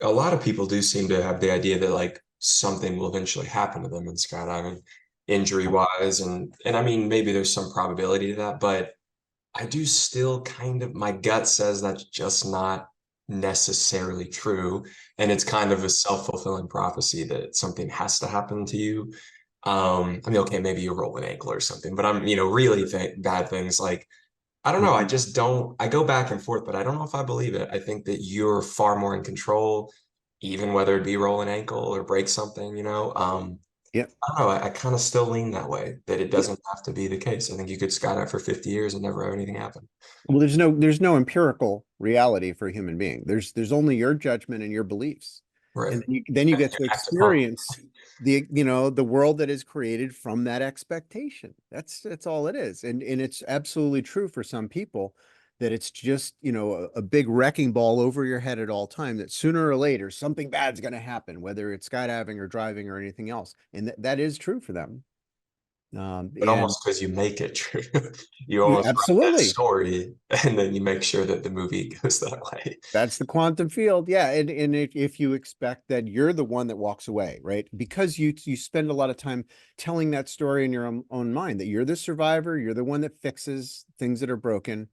a lot of people do seem to have the idea that like something will eventually happen to them in skydiving, injury wise, and I mean maybe there's some probability to that, but I do still kind of, my gut says that's just not necessarily true. And it's kind of a self-fulfilling prophecy that something has to happen to you. I mean, okay, maybe you roll an ankle or something, but really th bad things like, I don't know. I just don't, I go back and forth, but I don't know if I believe it. I think that you're far more in control, even whether it be roll an ankle or break something, you know? Yeah. I don't know. I kind of still lean that way, that it doesn't have to be the case. I think you could skydive for 50 years and never have anything happen. Well, there's no empirical reality for a human being. There's only your judgment and your beliefs. Right. And then you get to Act upon. experience the world that is created from that expectation. That's all it is. And it's absolutely true for some people that it's just, a big wrecking ball over your head at all time, that sooner or later something bad's going to happen, whether it's skydiving or driving or anything else. And that is true for them. But And almost because you make it true. You almost write that absolutely. story and then you make sure that the movie goes that way. That's the quantum field. Yeah. And if you expect that you're the one that walks away, right? Because you spend a lot of time telling that story in your own mind, that you're the survivor, you're the one that fixes things that are broken,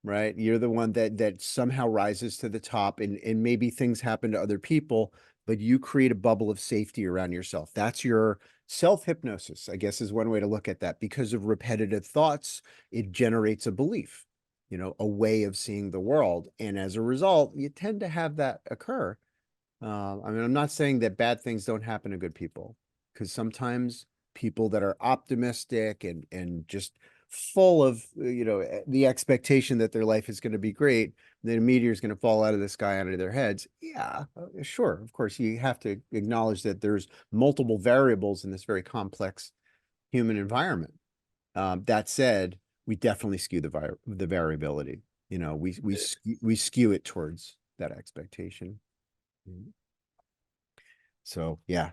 right? You're the one that somehow rises to the top, and maybe things happen to other people, but you create a bubble of safety around yourself. That's your self-hypnosis, I guess, is one way to look at that. Because of repetitive thoughts, it generates a belief, a way of seeing the world. And as a result, you tend to have that occur. I mean, I'm not saying that bad things don't happen to good people, because sometimes people that are optimistic and just full of the expectation that their life is going to be great, then a meteor is going to fall out of the sky onto their heads. Yeah, sure. Of course, you have to acknowledge that there's multiple variables in this very complex human environment. That said, we definitely skew the variability. We skew it towards that expectation. Mhm. So yeah.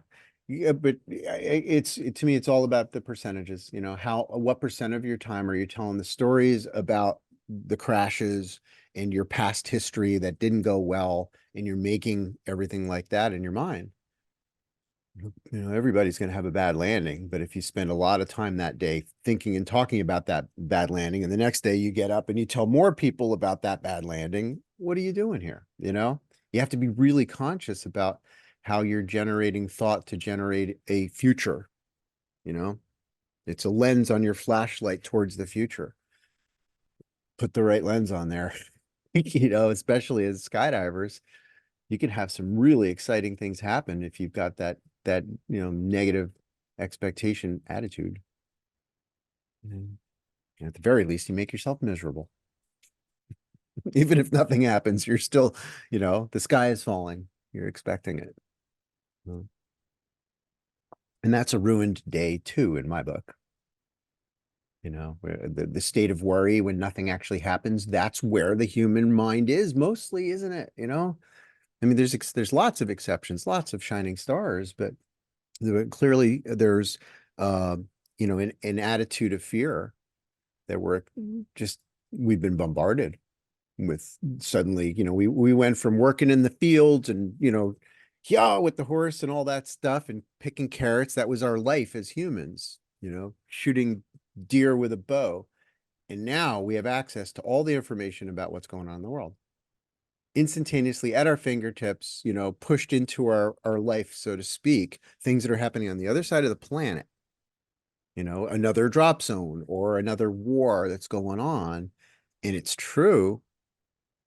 Yeah, but to me, it's all about the percentages. What percent of your time are you telling the stories about the crashes and your past history that didn't go well, and you're making everything like that in your mind? Everybody's going to have a bad landing, but if you spend a lot of time that day thinking and talking about that bad landing, and the next day you get up and you tell more people about that bad landing, what are you doing here? You have to be really conscious about how you're generating thought to generate a future. You know, it's a lens on your flashlight towards the future. Put the right lens on there. Especially as skydivers, you can have some really exciting things happen if you've got that negative expectation attitude. And at the very least, you make yourself miserable. Even if nothing happens, you're still, the sky is falling. You're expecting it. And that's a ruined day too, in my book. Where the state of worry when nothing actually happens, that's where the human mind is mostly, isn't it? I mean, there's lots of exceptions, lots of shining stars, but clearly there's uh, an attitude of fear that we've been bombarded with. Suddenly, we went from working in the fields and yeah, with the horse and all that stuff and picking carrots. That was our life as humans, shooting deer with a bow. And now we have access to all the information about what's going on in the world instantaneously at our fingertips, pushed into our life, so to speak, things that are happening on the other side of the planet, another drop zone or another war that's going on. And it's true.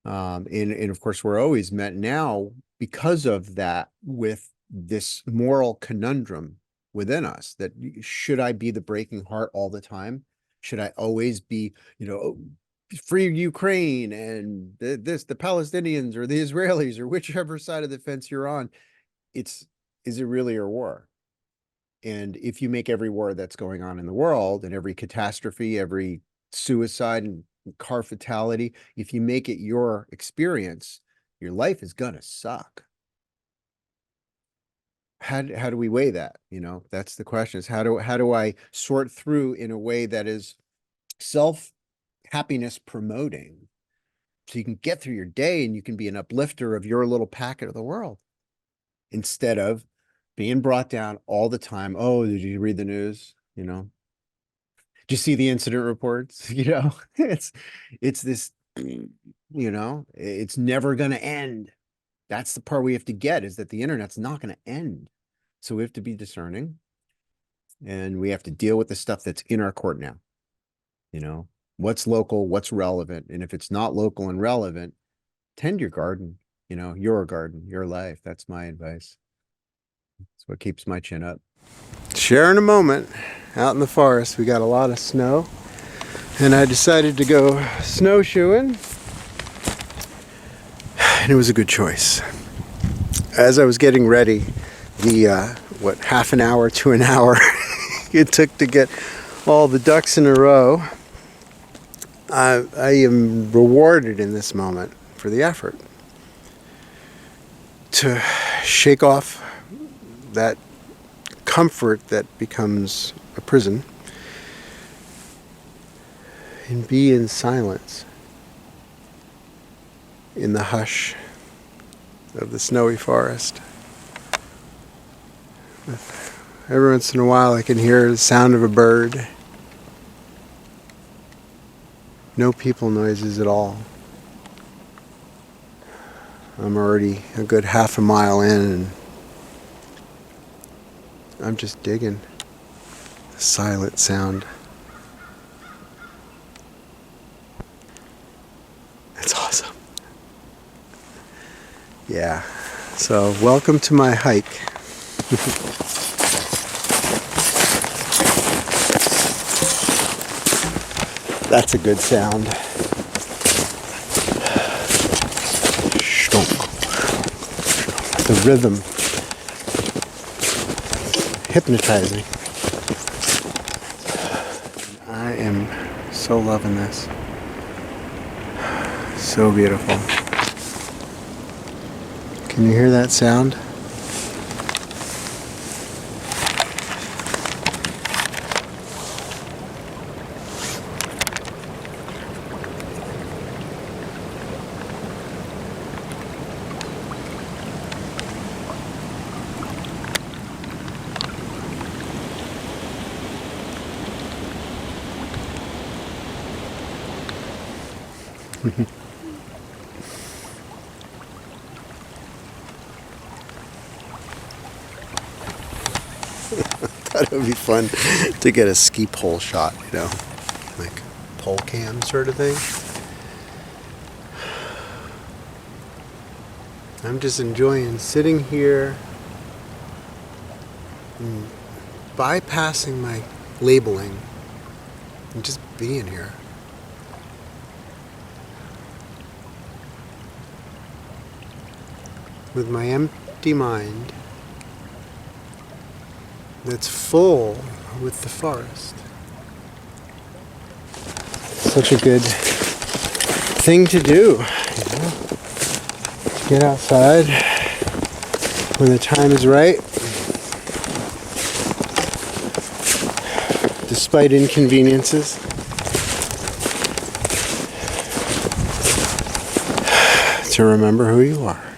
And of course, we're always met now because of that with this moral conundrum within us, that should I be the breaking heart all the time? Should I always be, free Ukraine and the Palestinians or the Israelis or whichever side of the fence you're on? Is it really a war? And if you make every war that's going on in the world and every catastrophe, every suicide and car fatality, if you make it your experience, your life is gonna suck. How do we weigh that? That's the question, is how do I sort through in a way that is self happiness promoting, so you can get through your day and you can be an uplifter of your little packet of the world instead of being brought down all the time. Oh, did you read the news? You know, did you see the incident reports? You know, it's this, you know, it's never going to end. That's the part we have to get, is that the internet's not going to end. So we have to be discerning, and we have to deal with the stuff that's in our court now. You know, what's local, what's relevant. And if it's not local and relevant, tend your garden, you know, your garden, your life. That's my advice. That's what keeps my chin up. Sharing a moment out in the forest. We got a lot of snow, and I decided to go snowshoeing, and it was a good choice. As I was getting ready, the half an hour to an hour it took to get all the ducks in a row, I am rewarded in this moment for the effort to shake off that comfort that becomes a prison and be in silence, in the hush of the snowy forest. Every once in a while I can hear the sound of a bird. No people noises at all. I'm already a good half a mile in, and I'm just digging the silent sound. It's awesome. Yeah, so welcome to my hike. That's a good sound. The rhythm. Hypnotizing. I am so loving this. So beautiful. Can you hear that sound? Thought it would be fun to get a ski pole shot, you know, like pole cam sort of thing. I'm just enjoying sitting here and bypassing my labeling and just being here. With my empty mind that's full with the forest. Such a good thing to do, you know? Get outside when the time is right, despite inconveniences. To remember who you are.